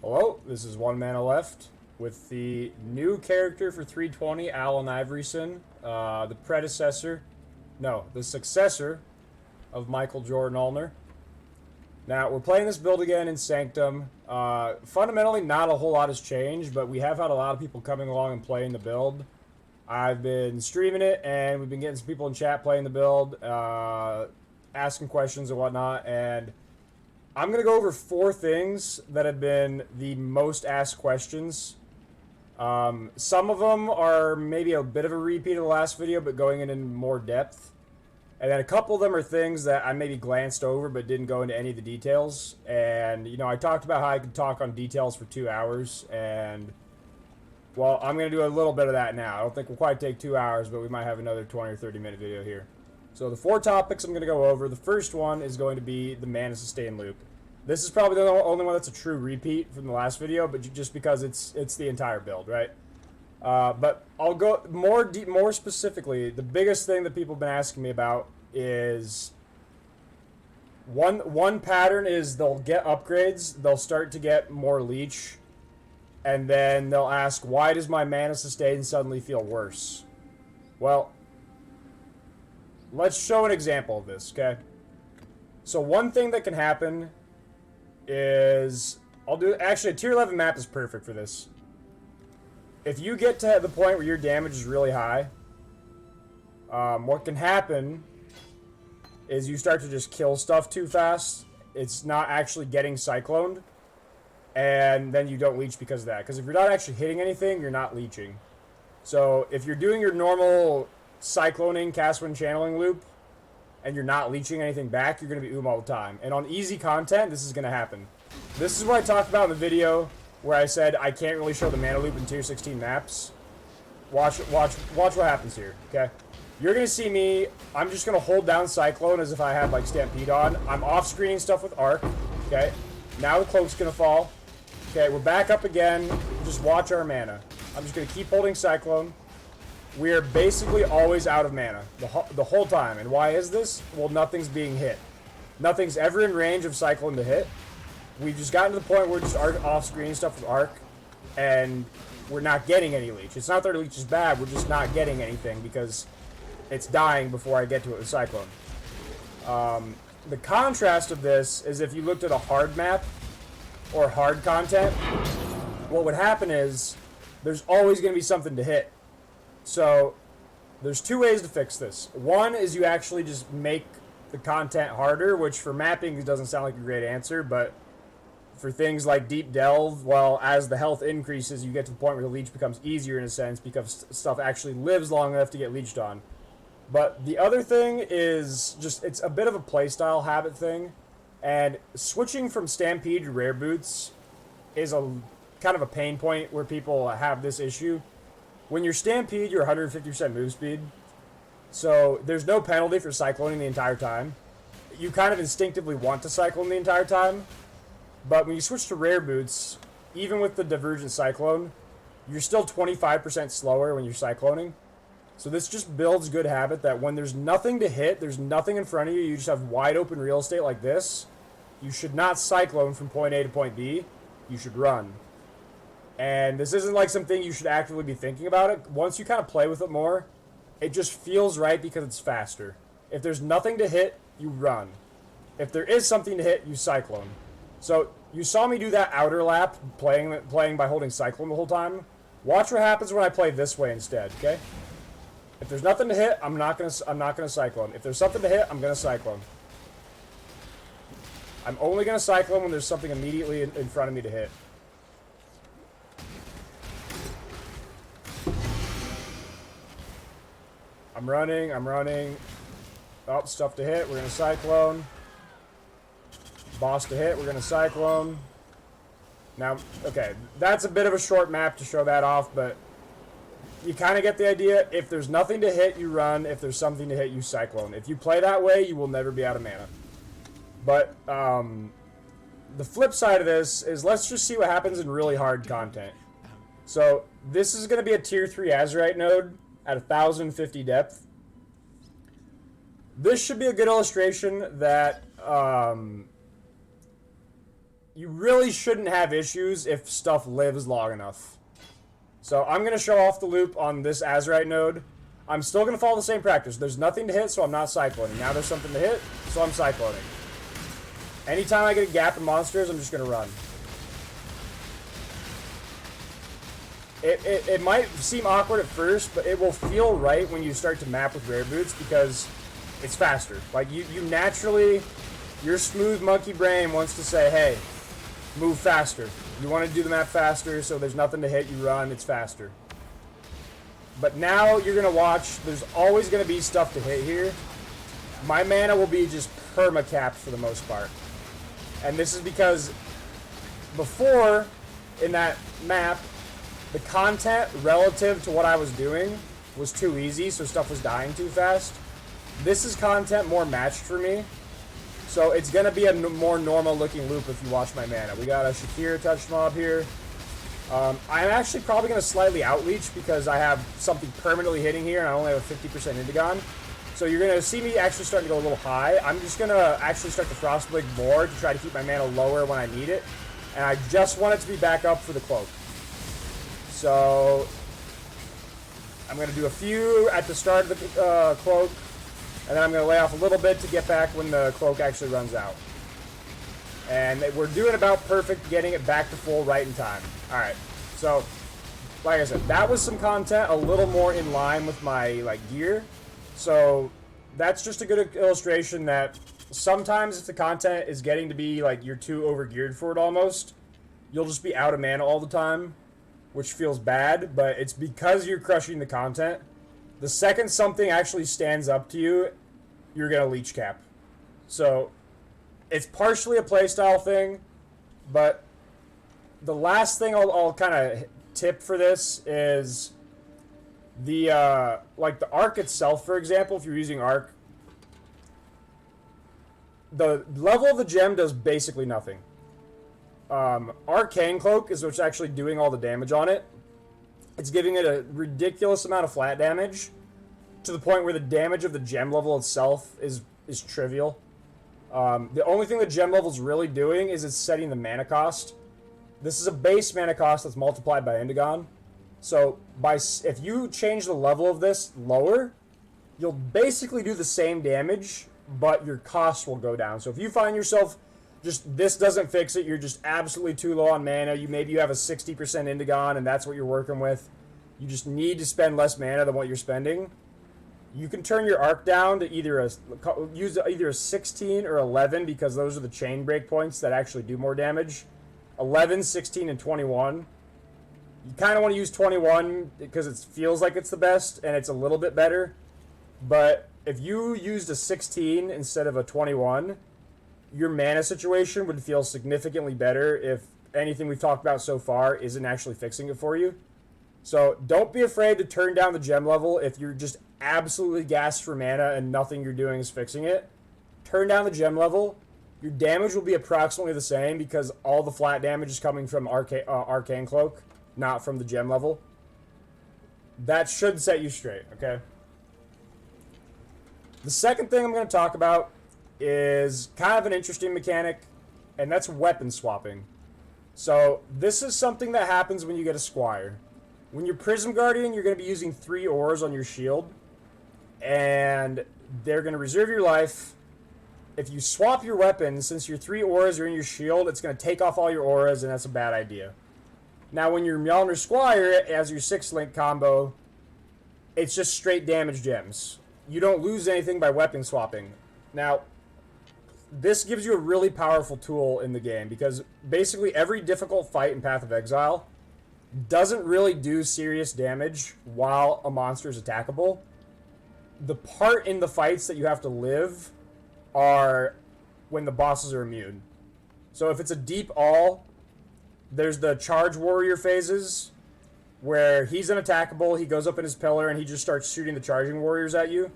Hello, this is One Mana Left with the new character for 320, Alan Iveryson, the predecessor, no, the successor of Michael Jordan Ulner. Now, we're playing this build again in Sanctum. Fundamentally, not a whole lot has changed, but we have had a lot of people coming along and playing the build. I've been streaming it, and we've been getting some people in chat playing the build, asking questions and whatnot, and I'm going to go over 4 things that have been the most asked questions. Some of them are maybe a bit of a repeat of the last video, but going in more depth. And then a couple of them are things that I maybe glanced over but didn't go into any of the details. And, you know, I talked about how I could talk on details for 2 hours. And, well, I'm going to do a little bit of that now. I don't think we'll quite take 2 hours, but we might have another 20 or 30 minute video here. So the 4 topics I'm going to go over. The first one is going to be the mana sustain loop. This is probably the only one that's a true repeat from the last video, but just because it's the entire build, right? But I'll go more specifically. The biggest thing that people have been asking me about is one pattern is they'll get upgrades, they'll start to get more leech, and then they'll ask, why does my mana sustain suddenly feel worse? Well, let's show an example of this, okay? So one thing that can happen is, actually a tier 11 map is perfect for this. If you get to the point where your damage is really high, what can happen is you start to just kill stuff too fast. It's not actually getting cycloned, and then you don't leech because of that. Because if you're not actually hitting anything, you're not leeching. So if you're doing your normal cycloning, cast when channeling loop, and you're not leeching anything back, you're going to be all the time. And on easy content, this is going to happen. This is what I talked about in the video where I said I can't really show the mana loop in tier 16 maps. Watch what happens here, okay? You're going to see me, I'm just going to hold down Cyclone as if I had like Stampede on. I'm off-screening stuff with Arc, okay? Now the cloak's going to fall. Okay, we're back up again. Just watch our mana. I'm just going to keep holding Cyclone. We are basically always out of mana the whole time. And why is this? Well, nothing's being hit. Nothing's ever in range of Cyclone to hit. We've just gotten to the point where we're just off-screening stuff with Arc, and we're not getting any leech. It's not that our leech is bad, we're just not getting anything because it's dying before I get to it with Cyclone. The contrast of this is if you looked at a hard map or hard content, what would happen is there's always going to be something to hit. So, there's 2 ways to fix this. One is you actually just make the content harder, which for mapping doesn't sound like a great answer, but for things like Deep Delve, well, as the health increases, you get to the point where the leech becomes easier in a sense because stuff actually lives long enough to get leeched on. But the other thing is just, it's a bit of a playstyle habit thing, and switching from Stampede to Rare Boots is a kind of a pain point where people have this issue. When you're Stampede, you're 150% move speed, so there's no penalty for cycloning the entire time. You kind of instinctively want to cyclone the entire time, but when you switch to Rare Boots, even with the Divergent Cyclone, you're still 25% slower when you're cycloning. So this just builds good habit that when there's nothing to hit, there's nothing in front of you, you just have wide open real estate like this, you should not cyclone from point A to point B, you should run. And this isn't like something you should actively be thinking about it. Once you kind of play with it more, it just feels right because it's faster. If there's nothing to hit, you run. If there is something to hit, you cyclone. So you saw me do that outer lap, playing by holding Cyclone the whole time. Watch what happens when I play this way instead, okay? If there's nothing to hit, I'm not gonna Cyclone. If there's something to hit, I'm gonna Cyclone. I'm only gonna Cyclone when there's something immediately in front of me to hit. I'm running. Oh, stuff to hit, we're gonna Cyclone. Boss to hit, we're gonna Cyclone. Now, okay, that's a bit of a short map to show that off, but you kind of get the idea. If there's nothing to hit, you run. If there's something to hit, you Cyclone. If you play that way, you will never be out of mana. But, the flip side of this is let's just see what happens in really hard content. So, this is going to be a tier 3 Azerite node at 1050 depth. This should be a good illustration that you really shouldn't have issues if stuff lives long enough. So I'm going to show off the loop on this Azurite node. I'm still going to follow the same practice. There's nothing to hit, so I'm not cycloning. Now there's something to hit, so I'm cycloning. Anytime I get a gap in monsters, I'm just going to run. It might seem awkward at first, but it will feel right when you start to map with rare boots because it's faster. Like, you naturally, your smooth monkey brain wants to say, hey, move faster. You want to do the map faster, so there's nothing to hit, you run, it's faster. But now you're going to watch, there's always going to be stuff to hit here. My mana will be just perma-capped for the most part. And this is because before, in that map, the content relative to what I was doing was too easy, so stuff was dying too fast. This is content more matched for me. So it's going to be a more normal looking loop if you watch my mana. We got a Shakira touch mob here. I'm actually probably going to slightly outleach because I have something permanently hitting here and I only have a 50% Indigon. So you're going to see me actually starting to go a little high. I'm just going to actually start the Frostblade more to try to keep my mana lower when I need it. And I just want it to be back up for the cloak. So I'm going to do a few at the start of the cloak. And then I'm going to lay off a little bit to get back when the cloak actually runs out. And we're doing about perfect, getting it back to full right in time. Alright, so, like I said, that was some content a little more in line with my, gear. So, that's just a good illustration that sometimes if the content is getting to be, you're too over-geared for it almost, you'll just be out of mana all the time, which feels bad, but it's because you're crushing the content. The second something actually stands up to you, you're going to leech cap. So, it's partially a playstyle thing, but the last thing I'll kind of tip for this is the arc itself, for example, if you're using arc, the level of the gem does basically nothing. Arcane Cloak is what's actually doing all the damage on it. It's giving it a ridiculous amount of flat damage to the point where the damage of the gem level itself is trivial. The only thing the gem level is really doing is it's setting the mana cost. This is a base mana cost that's multiplied by Indigon. So if you change the level of this lower, you'll basically do the same damage, but your cost will go down. So if you find yourself just this doesn't fix it, you're just absolutely too low on mana, maybe you have a 60% Indigon and that's what you're working with, you just need to spend less mana than what you're spending, you can turn your arc down to use either a 16 or 11 because those are the chain break points that actually do more damage. 11, 16, and 21. You kind of want to use 21 because it feels like it's the best and it's a little bit better. But if you used a 16 instead of a 21, your mana situation would feel significantly better if anything we've talked about so far isn't actually fixing it for you. So don't be afraid to turn down the gem level if you're just absolutely gassed for mana and nothing you're doing is fixing it. Turn down the gem level. Your damage will be approximately the same because all the flat damage is coming from Arcane Cloak, not from the gem level. That should set you straight, okay? The second thing I'm going to talk about is kind of an interesting mechanic, and that's weapon swapping. So this is something that happens when you get a Squire. When you're Prism Guardian, you're going to be using 3 ores on your shield, and they're going to reserve your life. If you swap your weapon, since your 3 auras are in your shield, it's going to take off all your auras, and that's a bad idea. Now, when you're Mjolnir Squire, as your 6-link combo, it's just straight damage gems. You don't lose anything by weapon swapping. Now, this gives you a really powerful tool in the game, because basically every difficult fight in Path of Exile doesn't really do serious damage while a monster is attackable. The part in the fights that you have to live are when the bosses are immune. So if it's a deep all, there's the charge warrior phases where he's unattackable, he goes up in his pillar and he just starts shooting the charging warriors at you.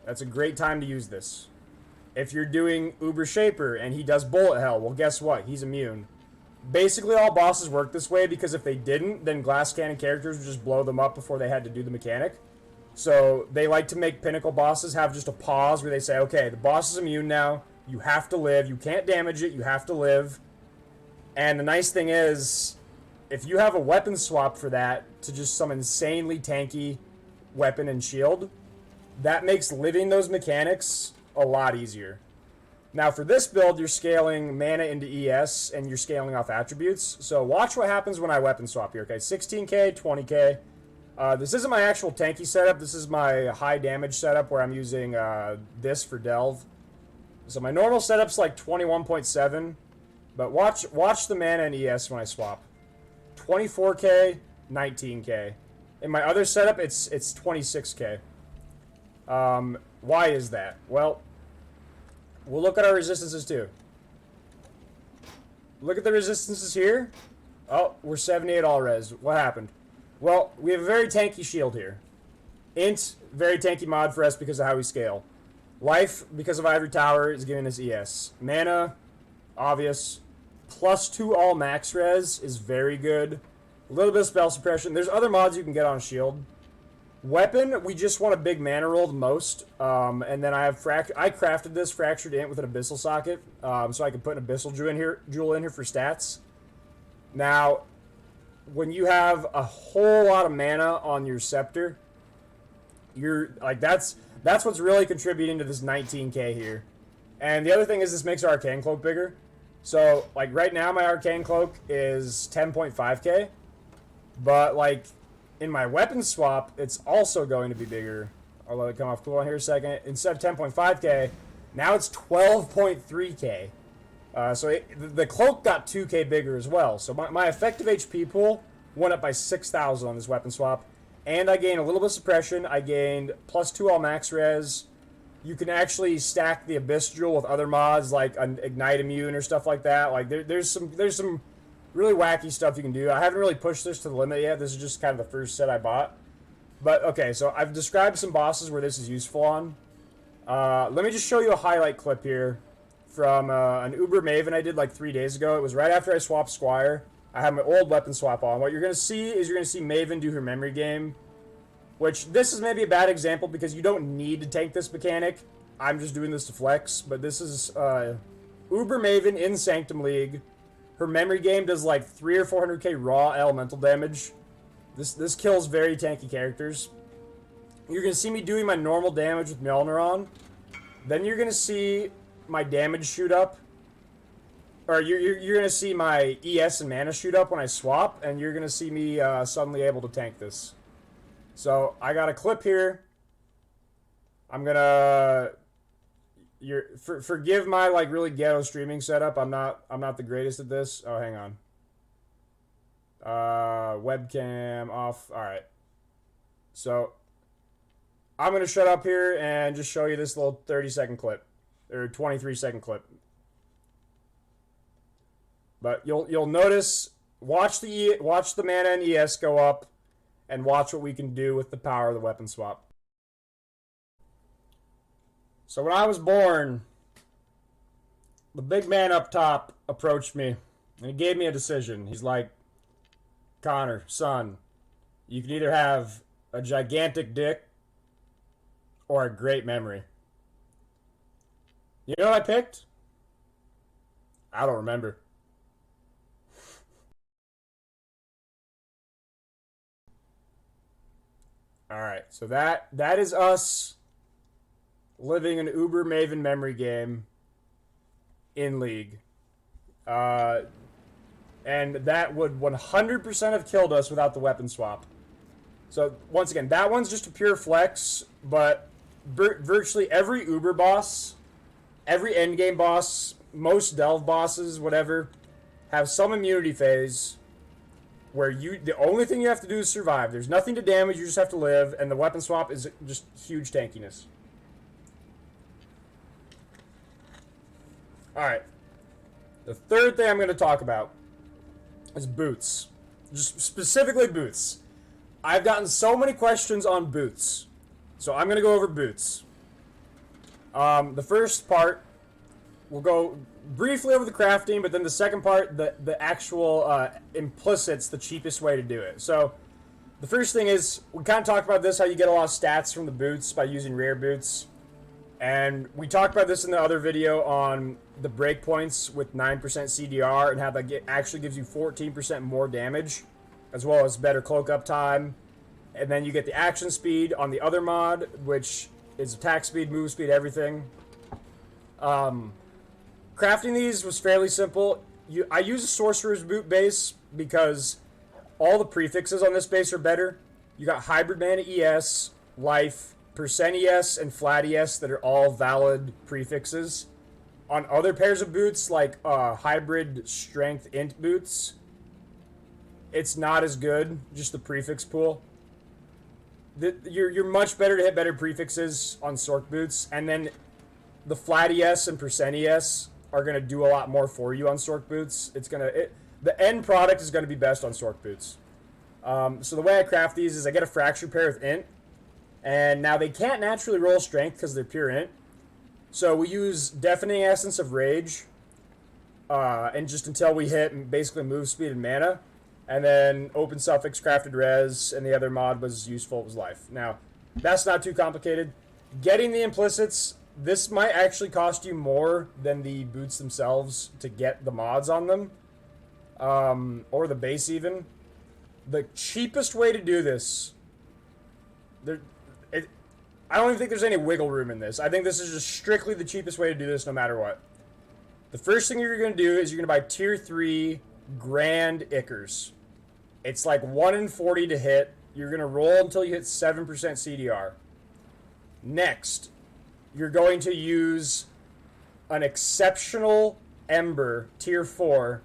That's a great time to use this. If you're doing Uber Shaper and he does bullet hell, well guess what? He's immune. Basically all bosses work this way because if they didn't, then glass cannon characters would just blow them up before they had to do the mechanic. So they like to make pinnacle bosses have just a pause where they say, okay, the boss is immune now, you have to live, you can't damage it, you have to live. And the nice thing is, if you have a weapon swap for that to just some insanely tanky weapon and shield, that makes living those mechanics a lot easier. Now for this build, you're scaling mana into ES and you're scaling off attributes. So watch what happens when I weapon swap here, okay? 16k, 20k. This isn't my actual tanky setup. This is my high damage setup where I'm using this for Delve. So my normal setup's like 21.7, but watch the mana in ES when I swap. 24k, 19k. In my other setup, it's 26k. Why is that? Well, we'll look at our resistances too. Look at the resistances here. Oh, we're 78 all res. What happened? Well, we have a very tanky shield here. Int, very tanky mod for us because of how we scale. Life, because of Ivory Tower, is giving us ES. Mana, obvious. +2 all max res is very good. A little bit of spell suppression. There's other mods you can get on shield. Weapon, we just want a big mana roll the most. And then I crafted this Fractured Int with an Abyssal socket. So I can put an Abyssal Jewel in here for stats. Now, when you have a whole lot of mana on your scepter, you're like that's what's really contributing to this 19k here. And the other thing is this makes our Arcane Cloak bigger. So like right now my Arcane Cloak is 10.5k, but like in my weapon swap it's also going to be bigger. I'll let it come off cool on here a second. Instead of 10.5k, now it's 12.3k. So the cloak got 2k bigger as well. So my effective HP pool went up by 6,000 on this weapon swap. And I gained a little bit of suppression. I gained +2 all max res. You can actually stack the Abyss Jewel with other mods like an Ignite Immune or stuff like that. Like there's some really wacky stuff you can do. I haven't really pushed this to the limit yet. This is just kind of the first set I bought. But okay, so I've described some bosses where this is useful on. Let me just show you a highlight clip here from an Uber Maven I did like 3 days ago. It was right after I swapped Squire. I had my old weapon swap on. What you're going to see is you're going to see Maven do her memory game, which this is maybe a bad example because you don't need to tank this mechanic. I'm just doing this to flex, but this is Uber Maven in Sanctum League. Her memory game does like 300 or 400k raw elemental damage. This kills very tanky characters. You're going to see me doing my normal damage with Mjolnir on. Then you're going to see my damage shoot up. Or you're going to see my ES and mana shoot up when I swap, and you're going to see me suddenly able to tank this. So I got a clip here. I'm going to... Forgive my like really ghetto streaming setup. I'm not the greatest at this. Oh, hang on. Webcam off. All right. So I'm going to shut up here and just show you this little 30-second clip or 23-second clip. But you'll notice, watch the mana and ES go up, and watch what we can do with the power of the weapon swap. So when I was born, the big man up top approached me, and he gave me a decision. He's like, Connor, son, you can either have a gigantic dick or a great memory. You know what I picked? I don't remember. Alright, so that is us living an Uber Maven memory game in League. And that would 100% have killed us without the weapon swap. So, once again, that one's just a pure flex, but virtually every Uber boss, every endgame boss, most Delve bosses, whatever, have some immunity phase where the only thing you have to do is survive. There's nothing to damage, you just have to live, and the weapon swap is just huge tankiness. Alright. The third thing I'm going to talk about is boots. Just specifically boots. I've gotten so many questions on boots. So I'm going to go over boots. The first part, we'll go briefly over the crafting, but then the second part, the actual implicit's the cheapest way to do it. So the first thing is, we kind of talked about this, how you get a lot of stats from the boots by using rare boots. And we talked about this in the other video on the breakpoints with 9% CDR and how that actually gives you 14% more damage, as well as better cloak up time. And then you get the action speed on the other mod, which is attack speed, move speed, everything. Crafting these was fairly simple. I use a Sorcerer's Boot base because all the prefixes on this base are better. You got Hybrid Mana ES, Life, Percent ES, and Flat ES that are all valid prefixes. On other pairs of boots, like Hybrid Strength Int boots, it's not as good, just the prefix pool. You're much better to hit better prefixes on Sorc boots, and then the Flat ES and Percent ES are going to do a lot more for you on Sorc boots. The end product is going to be best on Sorc boots. So the way I craft these is I get a Fracture pair with Int, and now they can't naturally roll Strength because they're pure Int. So we use Deafening Essence of Rage, and just until we hit basically move speed and mana, and then Open Suffix, Crafted Res, and the other mod was useful, it was Life. Now, that's not too complicated. Getting the implicits, this might actually cost you more than the boots themselves to get the mods on them, or the base even. The cheapest way to do this, I don't even think there's any wiggle room in this. I think this is just strictly the cheapest way to do this no matter what. The first thing you're going to do is you're going to buy Tier 3 Grand Ichors. It's like 1 in 40 to hit. You're going to roll until you hit 7% CDR. Next, you're going to use an Exceptional Ember Tier 4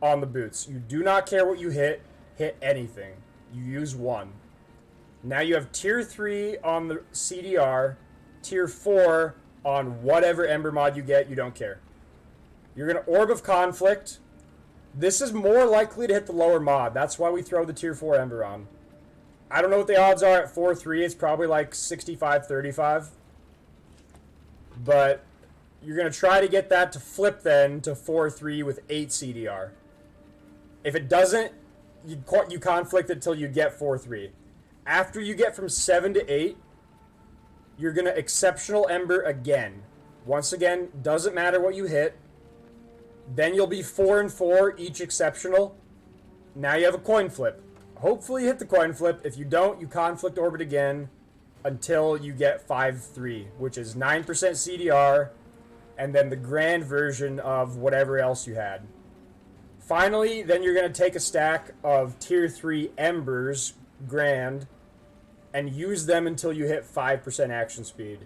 on the boots. You do not care what you hit anything. You use 1. Now you have Tier 3 on the CDR, Tier 4 on whatever Ember mod you get, you don't care. You're going to Orb of Conflict. This is more likely to hit the lower mod. That's why we throw the Tier 4 Ember on. I don't know what the odds are at 4-3. It's probably like 65-35. But you're going to try to get that to flip then to 4-3 with 8 CDR. If it doesn't, you conflict it until you get 4-3. After you get from 7 to 8, you're going to Exceptional Ember again. Once again, doesn't matter what you hit. Then you'll be 4 and 4 each Exceptional. Now you have a coin flip. Hopefully you hit the coin flip. If you don't, you conflict orbit again until you get 5-3, which is 9% CDR, and then the grand version of whatever else you had. Finally, then you're going to take a stack of Tier 3 Embers, Grand, and use them until you hit 5% action speed.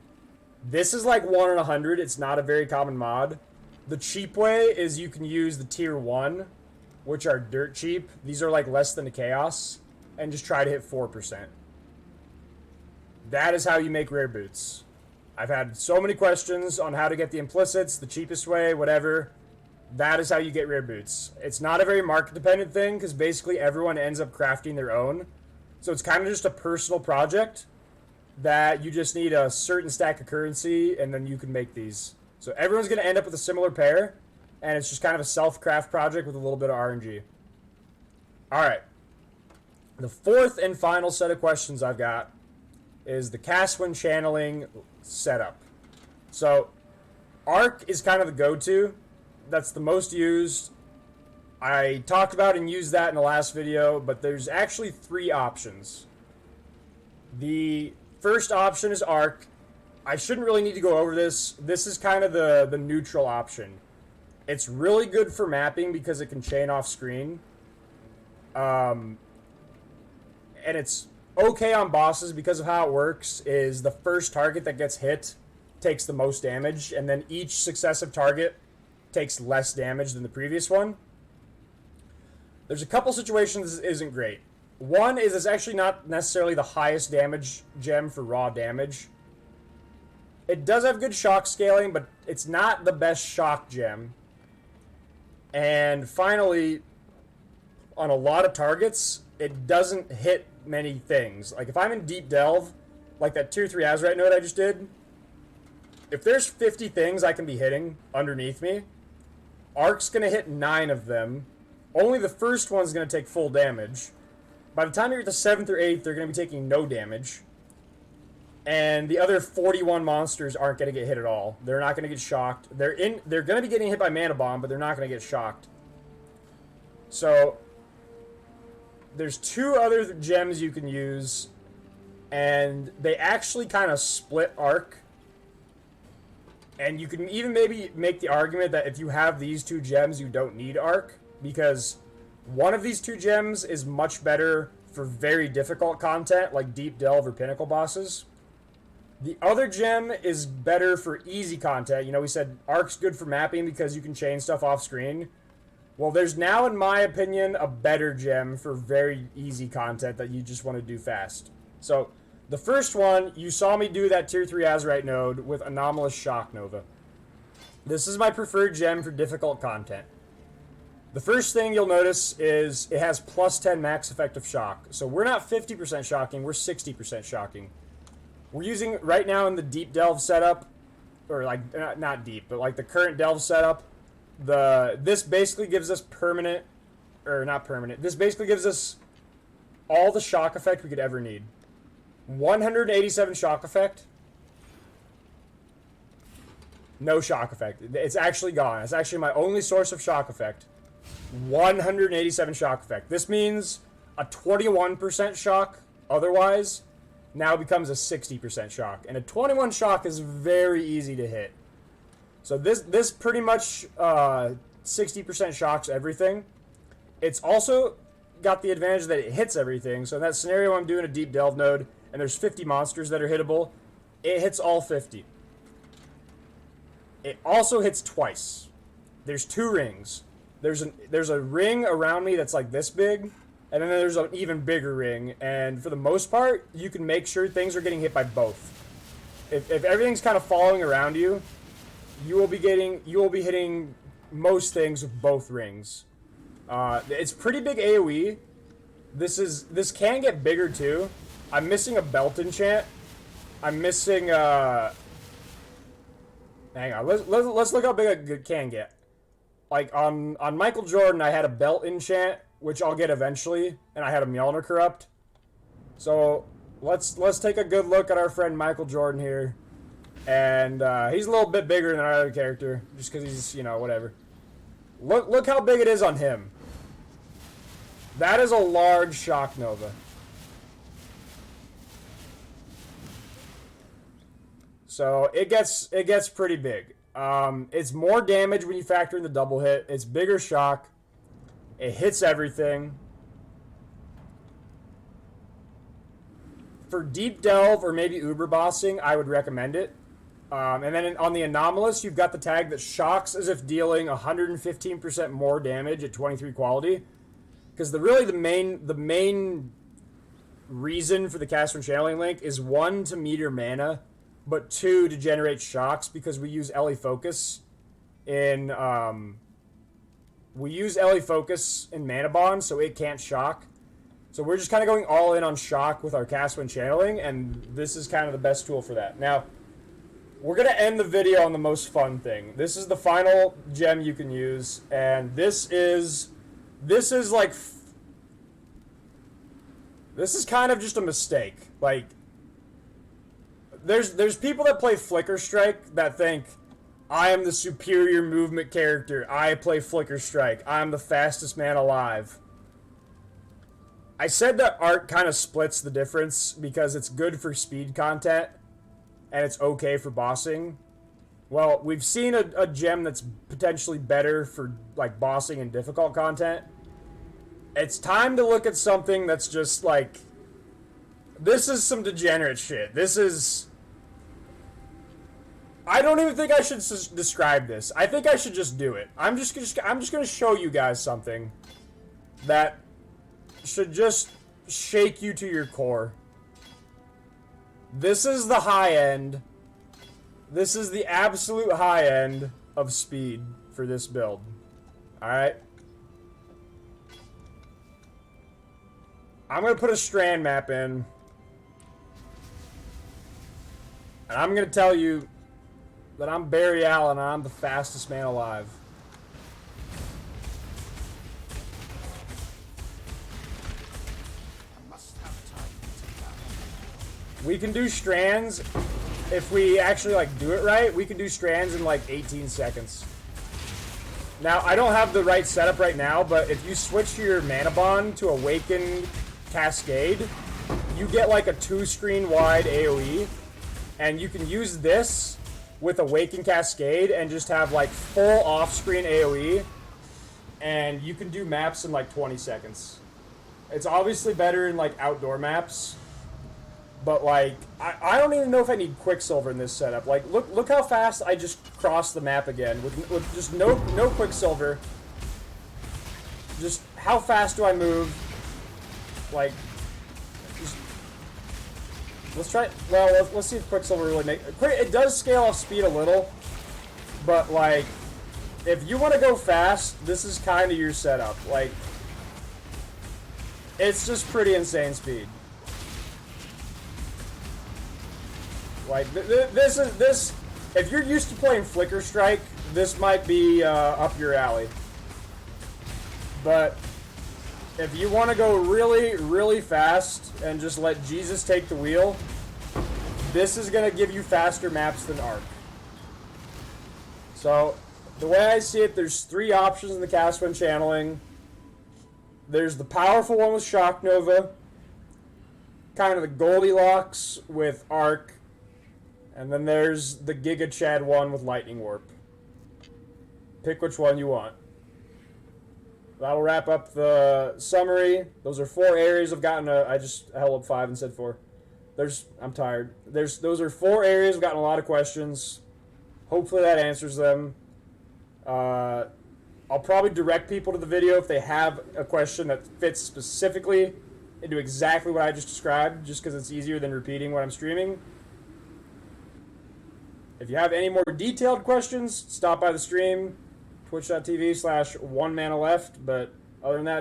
This is like 1 in 100. It's not a very common mod. The cheap way is you can use the Tier 1, which are dirt cheap. These are like less than a Chaos, and just try to hit 4%. That is how you make rare boots. I've had so many questions on how to get the implicits, the cheapest way, whatever. That is how you get rare boots. It's not a very market-dependent thing, because basically everyone ends up crafting their own. So it's kind of just a personal project that you just need a certain stack of currency, and then you can make these. So everyone's going to end up with a similar pair, and it's just kind of a self-craft project with a little bit of RNG. Alright. The fourth and final set of questions I've got is the cast when channeling setup. So, Arc is kind of the go-to. That's the most used. I talked about and used that in the last video, but there's actually 3 options. The first option is Arc. I shouldn't really need to go over this. This is kind of the neutral option. It's really good for mapping because it can chain off screen. And it's okay on bosses because of how it works is the first target that gets hit takes the most damage, and then each successive target takes less damage than the previous one. There's a couple situations this isn't great. One is it's actually not necessarily the highest damage gem for raw damage. It does have good shock scaling, but it's not the best shock gem. And finally, on a lot of targets, it doesn't hit many things. Like if I'm in Deep Delve, like that Tier 3 Azurite node I just did, if there's 50 things I can be hitting underneath me, Arc's going to hit 9 of them. Only the first one's going to take full damage. By the time you're at the 7th or 8th, they're going to be taking no damage. and the other 41 monsters aren't going to get hit at all. They're not going to get shocked. They're going to be getting hit by Manabond, but they're not going to get shocked. So there's two other gems you can use, and they actually kind of split arc. And you can even maybe make the argument that if you have these two gems, you don't need arc, because one of these two gems is much better for very difficult content, like Deep Delve or Pinnacle bosses. The other gem is better for easy content. You know, we said arc's good for mapping because you can chain stuff off screen. Well, there's now, in my opinion, a better gem for very easy content that you just want to do fast. So, the first one, you saw me do that Tier 3 Azerite node with Anomalous Shock Nova. This is my preferred gem for difficult content. The first thing you'll notice is it has plus 10 max effective shock. So we're not 50% shocking, we're 60% shocking. We're using, right now in the Deep Delve setup, or like, not deep, but like the current Delve setup, this basically gives us permanent, or not permanent, this basically gives us all the shock effect we could ever need. 187 shock effect. No shock effect. It's actually gone. It's actually my only source of shock effect. 187 shock effect. This means a 21% shock otherwise now becomes a 60% shock. And a 21 shock is very easy to hit. So this pretty much 60% shocks everything. It's also got the advantage that it hits everything. So in that scenario, I'm doing a Deep Delve node, and there's 50 monsters that are hittable. It hits all 50. It also hits twice. There's two rings. There's a ring around me that's like this big, and then there's an even bigger ring. And for the most part, you can make sure things are getting hit by both. If everything's kind of following around you, you will be hitting most things with both rings. It's pretty big AoE. This can get bigger too. I'm missing a belt enchant. I'm missing hang on, let's look how big it can get. Like on Michael Jordan, I had a belt enchant, which I'll get eventually, and I had a Mjolner corrupt. So let's take a good look at our friend Michael Jordan here. And he's a little bit bigger than our other character, just because he's, you know, whatever. Look how big it is on him. That is a large shock nova. So it gets pretty big. It's more damage when you factor in the double hit. It's bigger shock. It hits everything. For deep delve or maybe uber bossing, I would recommend it. And then on the anomalous, you've got the tag that shocks as if dealing 115% more damage at 23 quality. Because the main reason for the cast when channeling link is 1 to meter mana, but 2 to generate shocks, because we use Ellie Focus in Manabond, so it can't shock. So we're just kind of going all in on shock with our cast when channeling, and this is kind of the best tool for that. Now, we're going to end the video on the most fun thing. This is the final gem you can use, and this is kind of just a mistake. Like, there's people that play Flicker Strike that think, I am the superior movement character. I play Flicker Strike. I'm the fastest man alive. I said that art kind of splits the difference because it's good for speed content and it's okay for bossing. Well, we've seen a gem that's potentially better for like bossing and difficult content. It's time to look at something that's just like, this is some degenerate shit. This is, I don't even think I should describe this. I think I should just do it. I'm just going to show you guys something that should just shake you to your core. This is the high end. This is the absolute high end of speed for this build. Alright? I'm going to put a strand map in. And I'm going to tell you that I'm Barry Allen and I'm the fastest man alive. We can do strands if we actually like do it right. We can do strands in like 18 seconds. Now, I don't have the right setup right now, but if you switch your Manabond to Awaken Cascade, you get like a 2-screen wide AoE, and you can use this with Awaken Cascade and just have like full off-screen AoE, and you can do maps in like 20 seconds. It's obviously better in like outdoor maps, but like I don't even know if I need Quicksilver in this setup. Like look how fast I just crossed the map again with just no Quicksilver. Just how fast do I move? Like, just, let's try. Well, let's see if Quicksilver really make it. Does scale off speed a little, but like, if you want to go fast, this is kind of your setup. Like, it's just pretty insane speed. Like, this. If you're used to playing Flicker Strike, this might be up your alley. But if you want to go really, really fast and just let Jesus take the wheel, this is going to give you faster maps than Arc. So, the way I see it, there's 3 options in the cast when channeling. There's the powerful one with Shock Nova, kind of the Goldilocks with Arc, and then there's the Giga Chad one with Lightning Warp. Pick which one you want. That'll wrap up the summary. Those are 4 areas I've gotten. I just held up 5 and said 4. I'm tired. Those are 4 areas I've gotten a lot of questions. Hopefully that answers them. I'll probably direct people to the video if they have a question that fits specifically into exactly what I just described, just because it's easier than repeating what I'm streaming. If you have any more detailed questions, stop by the stream, twitch.tv/onemanaleft, but other than that,